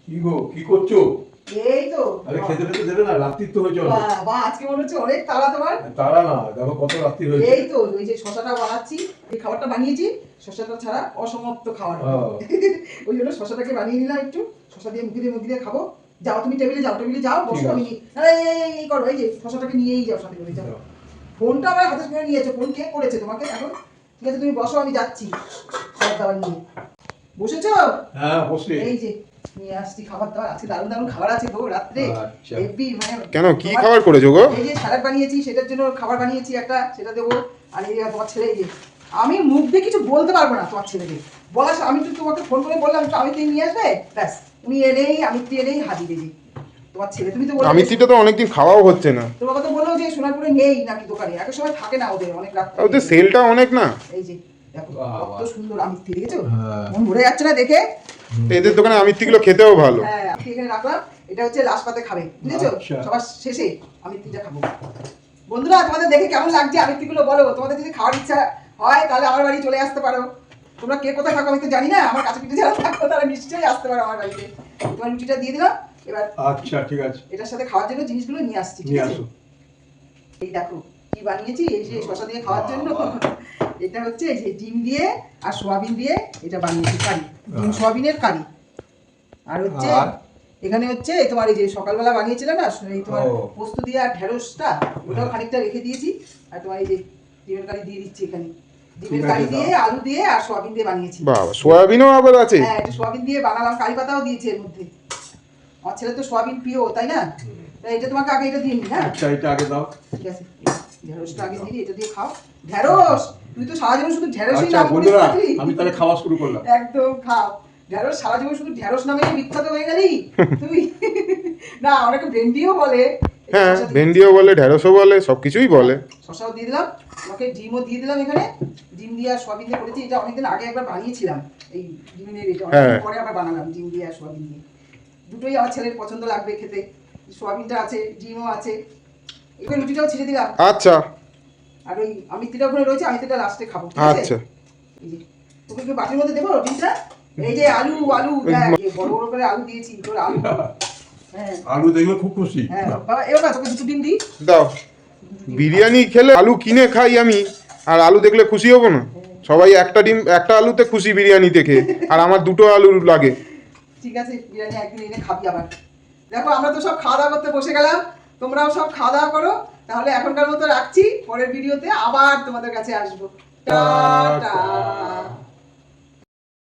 কি গো কি করছো? এই তো আরে খেতে খেতে দেবে না, রাত্রি তো হয়েছে অনেক। বাবা আজকে মনে হচ্ছে অনেক তাড়া তোমার। তারা না, দেখো কত রাত্রি হয়েছে। এই তো ওই যে শশাটা বানাচ্ছি, এই খাবারটা বানিয়েছি, শশাটা ছাড়া অসমাপ্ত খাবার। ওই জন্য শশাটাকে বানিয়ে নিলাম একটু, শশা দিয়ে মুখে দিয়ে খাবো। যাও তুমি টেবিলে যাও বসো। আমি এই করো, এই যে শশাটাকে নিয়েই যাও সাথে করে যাও। ফোনটা আমার হাতে করে নিয়েছো, ফোন কে করেছে তোমাকে এখন? ঠিক আছে তুমি বসো, আমি যাচ্ছি খাবার দাবার নিয়ে। বসেছো? হ্যাঁ বসে। এই যে নিয়ে আসছি খাবার দাবার, আজকে দারুণ দারুণ খাবার আছে গো রাত্রে। হেভি মানে কেন কি খাবার করেছো গো? এই যে স্যালাড বানিয়েছি, সেটার জন্য খাবার বানিয়েছি একটা, সেটা দেবো। আর এই তোমার ছেলে, এই যে আমি মুখ দিয়ে কিছু বলতে পারবো না তোমার ছেলেকে বলা, আমি তো তোমাকে ফোন করে বললাম তো আমি নিয়ে আসবে, ব্যাস উনি এনেই আমি এনেই হাজির। এই যে তোমার ছেলে, তুমি তো বললে আমিত্তিটা তো অনেকদিন খাওয়াও হচ্ছে না। তোমাকে তো বললো যে সোনারপুরে নেই নাকি দোকানে, এক সময় থাকে না ওদের, অনেক রাত ওদের সেলটা অনেক না। এই যে দেখো কত সুন্দর আমিত্তি, দেখেছো? মন ভরে যাচ্ছে না দেখে। এদের দোকানে আমিত্তিগুলো খেতেও ভালো। হ্যাঁ আমি এখানে রাখলাম, এটা হচ্ছে লাস্ট পাতে খাবে, বুঝেছো? সবার শেষে আমিত্তিটা খাবো। বন্ধুরা তোমাদের দেখে কেমন লাগছে আমিত্তিগুলো বলো। তোমাদের যদি খাওয়ার ইচ্ছা হয় তাহলে আমার বাড়ি চলে আসতে পারো। তোমরা কে কোথায় থাকো আমি তো জানি না, আমার কাছে পিঠে যারা থাকো তারা নিশ্চয়ই আসতে পারো আমার বাড়িতে। তোমার রুটিটা দিয়ে দিলাম, এবার আচ্ছা ঠিক আছে, এটার সাথে খাওয়ার জন্য জিনিসগুলো নিয়ে আসছি, ঠিক আছে? এই দেখো কি বানিয়েছি, এই যে শসা দিয়ে খাওয়ার জন্য। এটা হচ্ছে এই যে ডিম দিয়ে আর সোয়াবিন দিয়ে এটা বানিয়েছি কারি, ডিম সোয়াবিনের কারি। আর হচ্ছে এখানে হচ্ছে তোমার এই যে সকালবেলা বানিয়েছিলাম না, এই তোমার পোস্ত দিয়ে আর ঢেঁড়সটা, ওটাও খানিকটা রেখে দিয়েছি। আর তোমার এই যে ডিমের কারি দিয়ে দিচ্ছি এখানে, ডিমের কারি দিয়ে আলু দিয়ে আর সোয়াবিন দিয়ে বানিয়েছি। বাবা সোয়াবিনও আবার আছে? হ্যাঁ একটু সোয়াবিন দিয়ে বানালাম, কারি পাতাও দিয়েছি এর মধ্যে। আমার ছেলে তো সোয়াবিন প্রিয়, তাই না? এটা তোমাকে আগে এটা দিয়ে নি। হ্যাঁ আচ্ছা এটা আগে দাও। ঠিক আছে, ঢেঁড়সটা আগে দিয়ে এটা দিয়ে খাও। ঢেঁড়স, তুই তো সারা জীবন শুধু ঢেঁড়সই আচ্ছা নাম করিস। বন্ধুরা, আমি তাহলে খাওয়া শুরু করলাম। একদম খাও ঢেঁড়স, সারা জীবন শুধু ঢেঁড়স নামে বিখ্যাত হয়ে গেলি তুই। না অনেকে ভেন্ডিও বলে। হ্যাঁ ভেন্ডিও বলে, ঢেঁড়সও বলে, সবকিছুই বলে। শসাও দিয়ে দিলাম, তোমাকে ডিমও দিয়ে দিলাম এখানে। ডিম দিয়ে আর সোয়াবিন দিয়ে করেছি, এটা অনেকদিন আগে একবার বানিয়েছিলাম এই ডিমের, এটা অনেকদিন পরে আবার বানালাম ডিম দিয়ে আর সোয়াবিন দিয়ে। দুটোই আমার ছেলের পছন্দ লাগবে খেতে, সোয়াবিনটা আছে ডিমও আছে। এখানে রুটিটাও ছিঁড়ে দিলাম। আচ্ছা আর ওই আমিত্তিটা ওখানে রয়েছে, আমিত্তিটা লাস্টে খাবো। আচ্ছা এই যে তোকে কি বাটির মধ্যে দেবো ডিমটা? এই যে আলু বড় বড় করে আলু দিয়েছি, তোর আলু। হ্যাঁ আলু দেখলে খুব খুশি। হ্যাঁ বাবা, এবার না তোকে দুটো ডিম দিই। দাও। বিরিয়ানি খেলে আলু কিনে খাই আমি, আর আলু দেখলে খুশি হব না? সবাই একটা ডিম একটা আলুতে খুশি বিরিয়ানি দেখে, আর আমার দুটো আলু লাগে। ঠিক আছে বিরিয়ানি একদিন এনে খাবি আবার। দেখো আমরা তো সব খাওয়া দাওয়া করতে বসে গেলাম, তোমরাও সব খাওয়া দাওয়া করো। তাহলে এখনকার মতো রাখছি, পরের ভিডিওতে আবার তোমাদের কাছে আসবো। টাটা।